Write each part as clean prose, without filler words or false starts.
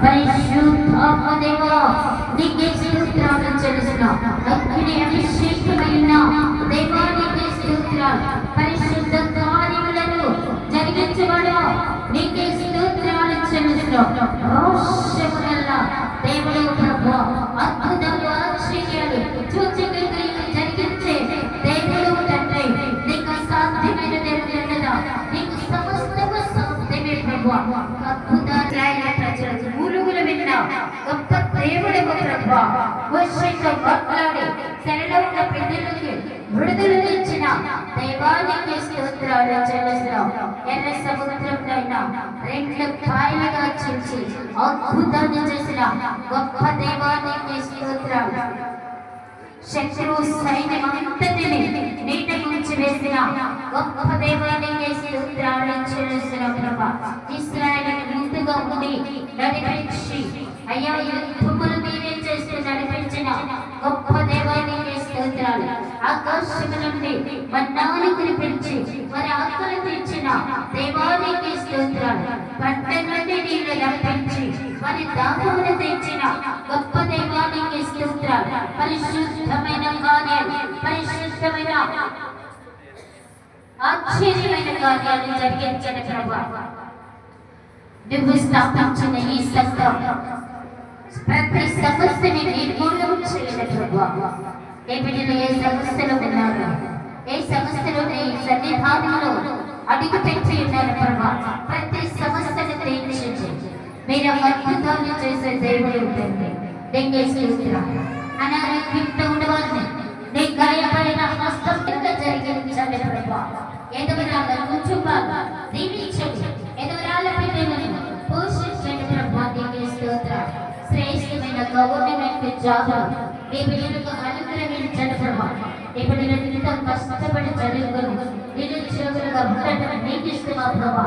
పరిశుద్ధాత్మదేవా నీకే స్తోత్రాలు చెల్లిస్తున్నాం. అగ్ని అభిషేకమైన దేవా నీకే స్తోత్రాలు. పరిశుద్ధ కార్యములను జరిగించబడు నీకే స్తోత్రాలు చెల్లిస్తున్నాం. రోషములల్లా దేవుడు ప్రభువా అద్భుతాలు ఆశ్చర్యాలు సూచక్రియలు జరిగించే దేవుడు తండ్రి నీకు సాధ్యమైన దేవుడు కదా. నీకు సమస్తము సాధ్యమే ప్రభువా. ప్రజలకు మూలుగులు విన్న గొప్ప దేవుడకు ప్రభువా వర్షంతో మాట్లాడి శరణలో ఉన్న ప్రజలకి విడుదల ఇచ్చిన దైవానికి స్తోత్రాలు చెల్లిస్తున్నాం. ఎర్ర సముద్రంలో రెండు కాయలుగా చేసి అద్భుతాన్ని చేసిన గొప్ప దైవానికి స్తోత్రాలు. శత్రు సైన్యమంతటిని నీట ముంచి వేసిన గొప్ప దైవానికి స్తోత్రాలు చెల్లిస్తున్నాం ప్రభా. ఇశ్రాయేలును ముందుగా ఉండి నడిపించి అయ్యా యుద్ధములు మీరే చేస్తూ నడిపించిన గొప్ప దైవానికి స్తోత్రాలు. ఆకాశము నుండి మన్నాను కురిపించి వారి ఆకలి తీర్చిన దైవానికి స్తోత్రాలు. పంట నుండి నీళ్లు రప్పించి వారి దాహమును తీర్చిన గొప్ప దైవానికి స్తోత్రాలు. పరిశుద్ధమైన కార్యాలు, పరిశుద్ధమైన ఆశ్చర్యమైన కార్యాలు జరిగించిన ప్రభా. నువ్వు స్థాపించిన ఈ సంఘం ప్రతి సమస్యని నిర్మూలన చేయని ప్రభా. ఏ బిడ్డలు ఏ సమస్యలో ఉన్నారు, ఏ సమస్యలో ఈ సన్నిధానంలో అడుగు పెట్టి ఉన్నారు ప్రభా. ప్రతి సమస్యను తీర్చింది మీరు అద్భుతాలు చేసే దేవుడు ఉంటుంది. అనారోగ్యంతో ఉండవాలని నీ గాయపడిన హస్తంగా జరిగించండి ప్రభా. ఎదుగురాల కుటుంబాలు దీవించండి, ఎదుగురాల పిల్లలను పోషించండి ప్రభా. నీకే స్తోత్రాలు. శ్రేష్టమైన గవర్నమెంట్ జాబులు మీ పిల్లలకు అనుగ్రహించండి ప్రభా. ఈ పిల్లలతో కష్టపడి చదువుకొని నిరుద్యోగులుగా ఉండటం నీకు ఇష్టమా ప్రభా.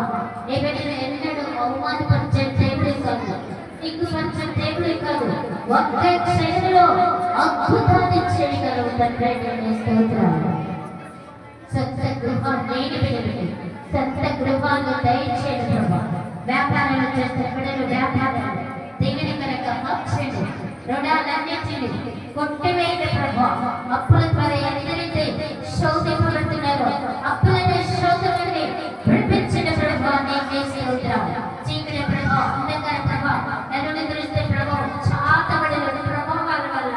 ఈ బిడ్డలు ఎన్నడూ అవమానపరిచే దేవుడే కాదు, నీకు పంచే దేవుడే కాదు. ఒక్క క్షణంలో అద్భుతాన్ని చేయగలవు తండ్రి. స్తోత్రాలు. సొంత గృహాలు లేని బిడ్డలకి సొంత గృహాలు దయచేయండి ప్రభా. వ్యాపారాలు చేస్తే బిడ్డలు వ్యాపారాలు దీవెనకరంగా మార్చండి. రుణాలన్నింటినీ కొట్టివేయండి ప్రభా. అప్పుల ద్వారా ఎందరైతే శోధింపబడుతున్నారో అప్పులనే శోధనని విడిపించిన ప్రభా. నీకే స్తోత్రాలు. చీకటి ప్రభా, అంధకార ప్రభా, నన్ను దృష్టి ప్రభా, చాతబడిన ప్రభావాల వల్ల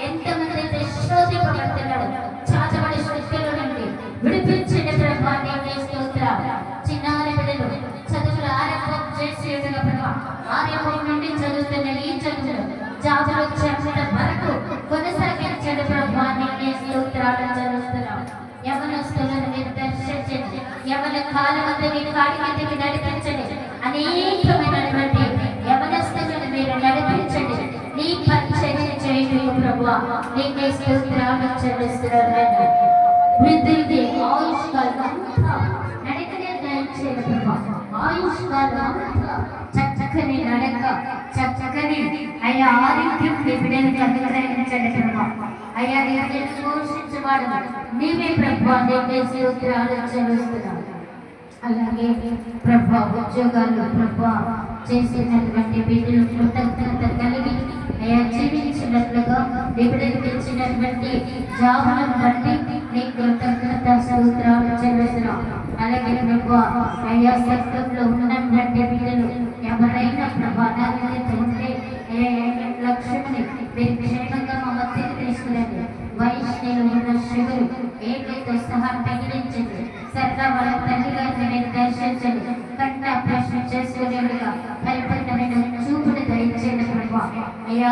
ఎంతమంది అయితే శోధింపబడుతున్నాడు చాతబడి శక్తుల నుండి విడిపించిన ప్రభా. నీకే స్తోత్రాలు. చిన్నారి బిడ్డలు చదువులు ఆరంభం చేసి ఉండగా ప్రభా, ఆరంభం నుండి చదువుతున్న ఈ చదువులు జాబులు వచ్చేంత వరకు కొనసాగించండి ప్రభా. నీకే స్తోత్రాలు చెల్లిస్తున్నాం. యవనస్తులను మీరు దర్శించండి, యవన కాలమంతా మీ కాడి మీదకి నడిపించండి. అనేకమైనటువంటి యవనస్తులను మీరు నడిపించండి. నీ పరిచర్య చేయండి ప్రభా. నీకే స్తోత్రాలు చెల్లిస్తున్నాను. వృద్ధులకి ఆయుష్కాలం నడకనే దయచేయండి ప్రభా. ఆయుష్కాలం చక్కని నడక, చక్కని అయ్యా ఆరోగ్యం మీ బిడ్డలకు అనుగ్రహించండి ప్రభా. అయ్యా నీ బిడ్డను పోషించబడు నీవే ప్రభా. నీకే స్తోత్రాలు చెల్లిస్తున్నాం. అలాగే ప్రభా ఉద్యోగాలు ప్రభా చేసినటువంటి బిడ్డలు కృతజ్ఞత కలిగి అయ్యా జీవించినట్లుగా బిడ్డలకు తెచ్చినటువంటి జాబులను బట్టి నీ కృతజ్ఞత స్తోత్రాలు చెల్లిస్తున్నాం. అలాగే ప్రభా అయ్యా సత్యంలో ఉన్నటువంటి బిడ్డలు ఎవరైనా ప్రభా అనారోగ్యంతో ఉంటే లక్ష్యమని మీరు క్షేమంగా మా మధ్యకి తీసుకురండి. వైష్ణవులు ఉన్న షుగరు ఏకైతే సహా తగిలించండి. సరదా వాళ్ళ తల్లి గారిని మీరు దర్శించండి. కంట ఆపరేషన్ చేసుకునేవాడుగా పరిపూర్ణమైన చూపుని దయచేయండి ప్రభా. అయ్యా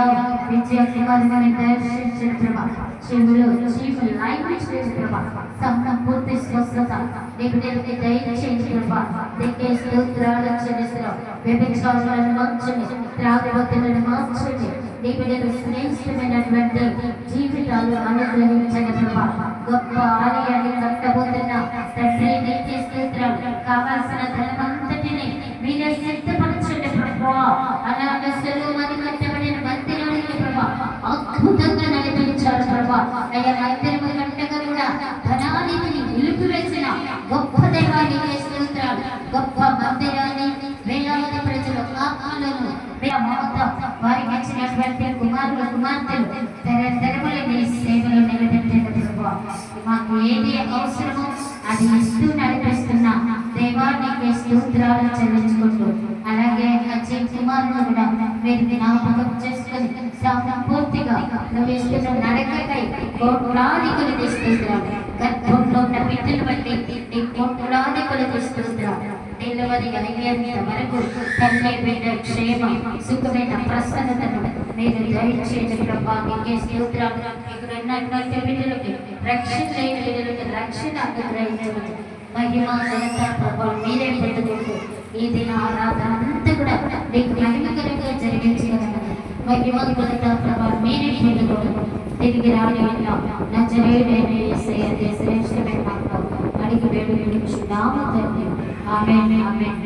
విజయ కుమార్ గారిని దర్శించండి ప్రభా. చెవులు చీపు లైవ్ చేయండి ప్రభా. సంపూర్తి స్వస్థత దేవుడికి దయచేయండి ప్రభా. నీకే స్తోత్రాలు చెల్లిస్తున్నాం. వ్యభిచారులను మార్చండి, త్రాగుబోతులను మార్చండి. నీ బిడ్డలు శ్రేష్టమైనటువంటి జీవితాలు అనుగ్రహించండి ప్రభా. గొప్ప ఆలయాన్ని కట్టబోతున్న తండ్రి నీకే స్తోత్రాలు. కావాల్సిన ధనమంతటిని మీరే సిద్ధపరచండి ప్రభా. అలాగే సులువుమని కట్టబడిన మందిరానికి ప్రభా అద్భుతంగా నడిపించారు ప్రభా. అయ్యా మందిరము కట్టగా కూడా ధనానికి నిలిపివేసిన గొప్ప దైవానికి స్తోత్రాలు. గొప్ప మందిరాన్ని అయినటువంటి కుమారులు కుమార్తెలు తరతరముల నీ సేవలో నిలబెట్టేది ప్రభువా. మాకు ఏది అవసరమో అది ఇస్తూ నడిపిస్తున్న దేవానికి స్తోత్రాలు చెల్లించుకుంటూ, అలాగే అజయ్ కుమారులు కూడా మీరు జ్ఞాపకం చేసుకొని సంపూర్తిగా నువ్వు ఇస్తున్న నడకకై కోట్లాదికులు తెస్తున్నాడు. గర్భంలో ఉన్న బిడ్డలు బట్టి నీ కోట్లాదికులు తెస్తున్నాడు. డెలివరీ అయ్యేంత వరకు తల్లి బిడ్డ క్షేమ సుఖమైన ప్రసన్నతను మీరు దయచేయండి ప్రభా. నీకే స్తోత్రాలు. ఇక్కడ ఉన్నటువంటి బిడ్డలకి రక్షణ లేని బిడ్డలకి రక్షణ అనుగ్రహించండి. మహిమ ఘనత ప్రభావం మీరే పెట్టుకుంటూ ఈ దిన ఆరాధన అంతా కూడా మీకు మహిమకరంగా జరిగించగలరు. మహిమ ఘనత ప్రభావం మీరే పెట్టుకుంటూ తిరిగి రాని నజరేయుడైన యేసయ్య శ్రేష్టమైన అడిగి వేడుకుంటున్నాము తండ్రి. ఆమేన్ ఆమేన్.